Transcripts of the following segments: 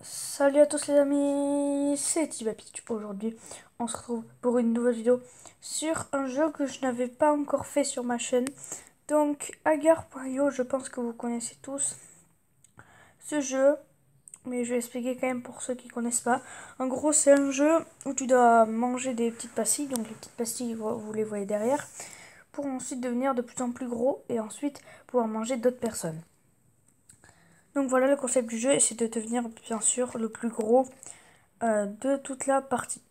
Salut à tous les amis, c'est Tibapi. Aujourd'hui, on se retrouve pour une nouvelle vidéo sur un jeu que je n'avais pas encore fait sur ma chaîne. Donc, Agar.io, je pense que vous connaissez tous ce jeu, mais je vais expliquer quand même pour ceux qui connaissent pas. En gros, c'est un jeu où tu dois manger des petites pastilles, donc les petites pastilles, vous les voyez derrière, pour ensuite devenir de plus en plus gros et ensuite pouvoir manger d'autres personnes. Donc voilà le concept du jeu, et c'est de devenir bien sûr le plus gros de toute la partie.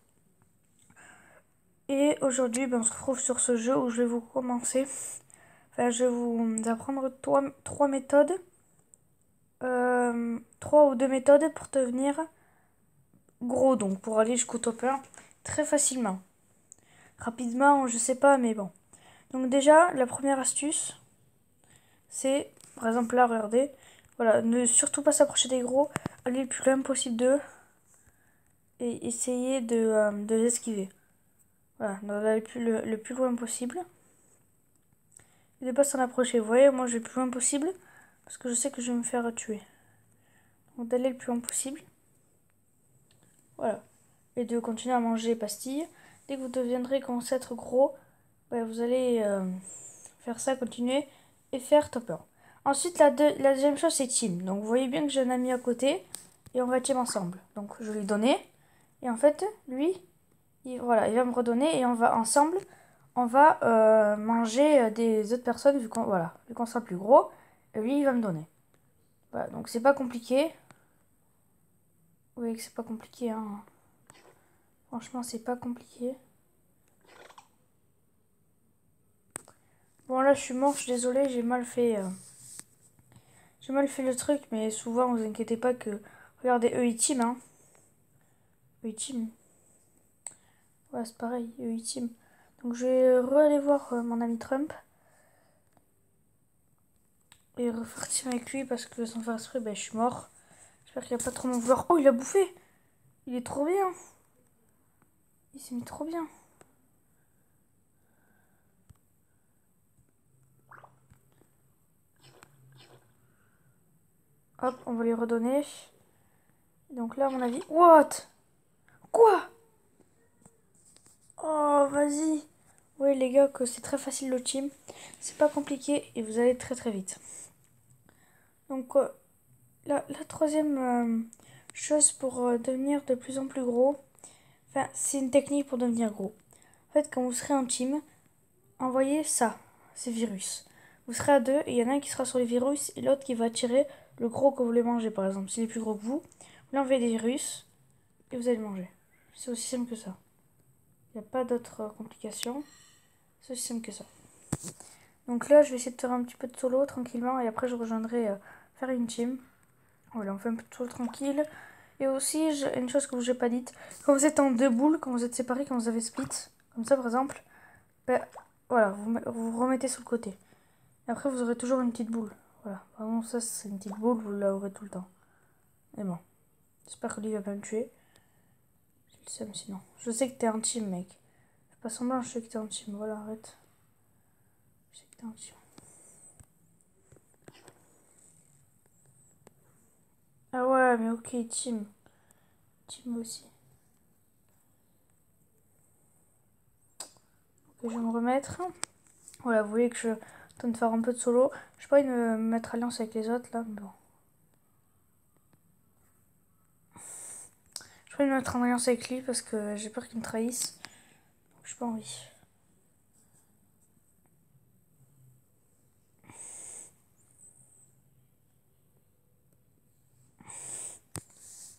Et aujourd'hui, on se retrouve sur ce jeu où je vais vous commencer. Enfin, je vais vous apprendre trois méthodes. Trois ou deux méthodes pour devenir gros, donc pour aller jusqu'au top 1 très facilement. Rapidement, je sais pas, mais bon. Donc déjà, la première astuce, c'est, par exemple là, regardez, voilà, ne surtout pas s'approcher des gros, aller le plus loin possible d'eux et essayer de les esquiver. Voilà, d'aller le plus loin possible. Et de pas s'en approcher. Vous voyez, moi je vais le plus loin possible parce que je sais que je vais me faire tuer. Donc d'aller le plus loin possible. Voilà. Et de continuer à manger les pastilles. Dès que vous deviendrez commencer à être gros, vous allez faire ça, continuer et faire top 1. Ensuite, la deuxième chose, c'est team. Donc vous voyez bien que j'ai un ami à côté et on va team ensemble. Donc je vais lui donner. Et en fait, lui, voilà, il va me redonner et on va ensemble, on va manger des autres personnes vu qu'on sera plus gros. Et lui, il va me donner. Voilà, donc c'est pas compliqué. Vous voyez que c'est pas compliqué, hein. Franchement, c'est pas compliqué. Bon, là, je suis mort, je suis désolée, j'ai mal fait. J'ai mal fait le truc, mais souvent, vous inquiétez pas que. Regardez, eux, ils team, hein. Eux, ils team. Ouais, c'est pareil, eux, ils team. Donc, je vais re-aller voir mon ami Trump. Et repartir avec lui parce que sans faire exprès, je suis mort. J'espère qu'il va pas trop m'en vouloir. Oh, il a bouffé! Il est trop bien! Il s'est mis trop bien. Hop, on va lui redonner. Donc là, à mon avis... What? Quoi? Oh, vas-y! Oui, les gars, que c'est très facile le team. C'est pas compliqué et vous allez très très vite. Donc, la troisième chose pour devenir de plus en plus gros, enfin, c'est une technique pour devenir gros. En fait, quand vous serez en team, envoyez ça, ces virus. Vous serez à deux et il y en a un qui sera sur les virus et l'autre qui va attirer le gros que vous voulez manger. Par exemple, s'il est plus gros que vous lui envoyez des virus et vous allez le manger. C'est aussi simple que ça. Il n'y a pas d'autres complications. C'est aussi simple que ça. Donc là, je vais essayer de faire un petit peu de solo tranquillement et après je rejoindrai faire une team. Voilà, on fait un peu de solo tranquille. Et aussi, une chose que je n'ai pas dite, quand vous êtes en deux boules, quand vous êtes séparés, quand vous avez split, comme ça par exemple, voilà, vous remettez sur le côté. Et après, vous aurez toujours une petite boule. Voilà, vraiment, ça c'est une petite boule, vous l'aurez tout le temps. Et bon, j'espère que lui va pas me tuer. J'ai le seum sinon. Je sais que t'es un team, mec. Fais pas semblant, je sais que t'es un team. Voilà, arrête. Je sais que t'es un team. Ah ouais, mais ok, team. Team aussi. Ok, je vais me remettre. Voilà, vous voyez que je tente de faire un peu de solo. Je pas envie de me mettre alliance avec les autres là, mais bon. Je vais me mettre en alliance avec lui parce que j'ai peur qu'il me trahisse. Donc j'ai pas envie.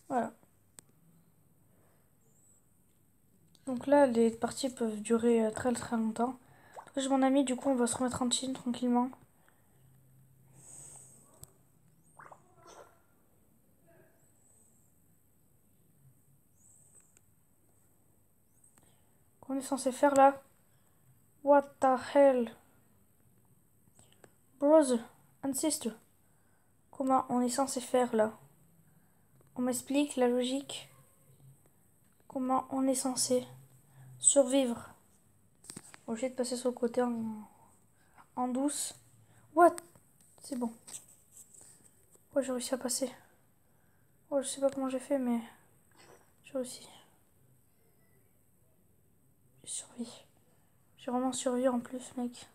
Voilà. Donc là, les parties peuvent durer très très longtemps. J'ai mon ami, du coup, on va se remettre en team tranquillement. Qu'on est censé faire là? What the hell? Brother and sister. Comment on est censé faire là? On m'explique la logique. Comment on est censé survivre? Obligé de passer sur le côté en douce. What? C'est bon. Ouais, j'ai réussi à passer. Oh, je sais pas comment j'ai fait, mais j'ai réussi. J'ai survécu. J'ai vraiment survécu en plus, mec.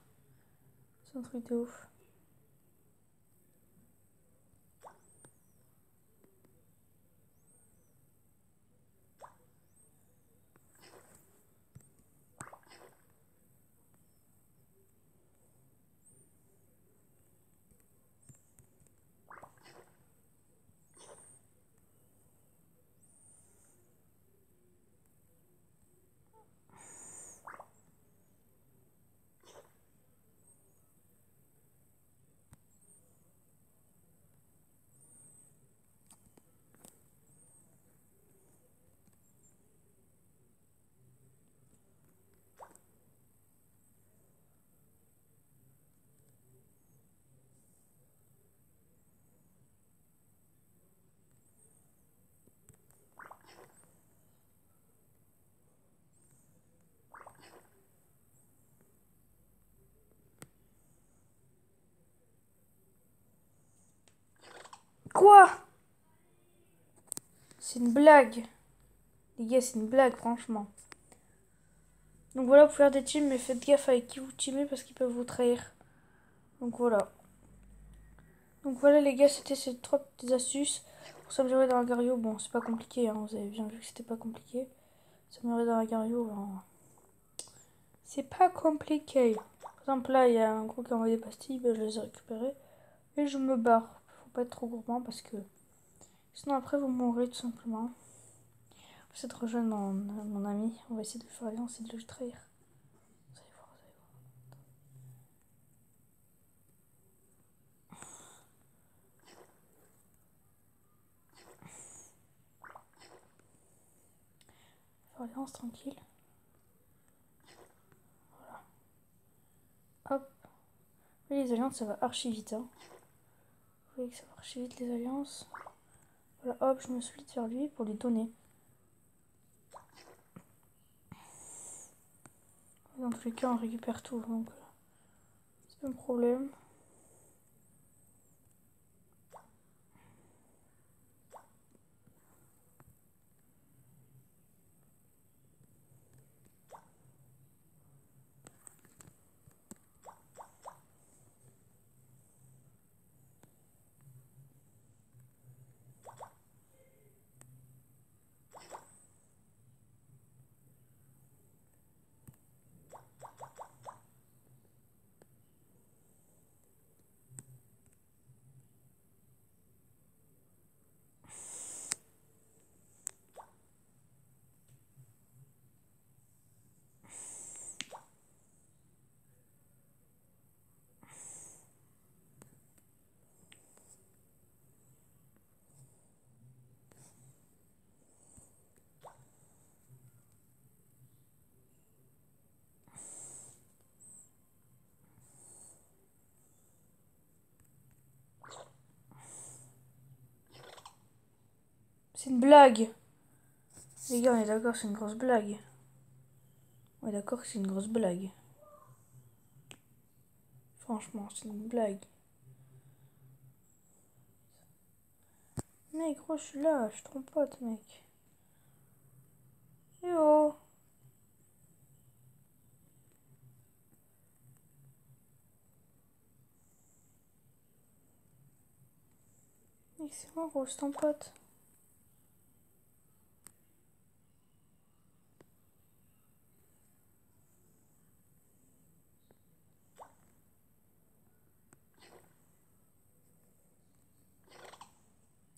C'est un truc de ouf. Quoi? C'est une blague. Les gars, c'est une blague, franchement. Donc voilà, pour faire des teams, mais faites gaffe avec qui vous teamez parce qu'ils peuvent vous trahir. Donc voilà. Donc voilà les gars, c'était ces 3 petites astuces pour s'améliorer dans Agario. Bon, c'est pas compliqué, hein, vous avez bien vu que c'était pas compliqué. S'améliorer dans Agario, hein, c'est pas compliqué. Par exemple là, il y a un gros qui a envoyé des pastilles, ben, je les ai récupérées. Et je me barre. Faut pas être trop gourmand parce que sinon après vous mourrez tout simplement. Vous essayer de rejoindre mon ami. On va essayer de faire alliance et de le trahir. Vous allez voir, vous allez voir. Faire alliance tranquille. Voilà. Hop. Et les alliances ça va archi vite. Hein. Vous voyez que ça va archi vite les alliances. Voilà, hop, je me suis vers lui pour lui donner. Dans tous les cas, on récupère tout, donc c'est pas un problème. C'est une blague. Les gars, on est d'accord, c'est une grosse blague. On est d'accord que c'est une grosse blague. Franchement, c'est une blague. Mec, gros, je suis là, je suis ton pote, mec. Yo. Mec, c'est moi, gros, c'est ton pote.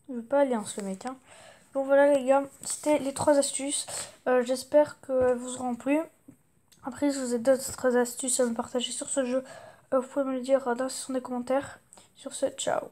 Je veux pas alliance, le mec, hein. Bon, voilà, les gars, c'était les 3 astuces. J'espère qu'elles vous auront plu. Après, si vous avez d'autres astuces à me partager sur ce jeu, vous pouvez me le dire dans la section des commentaires. Sur ce, ciao.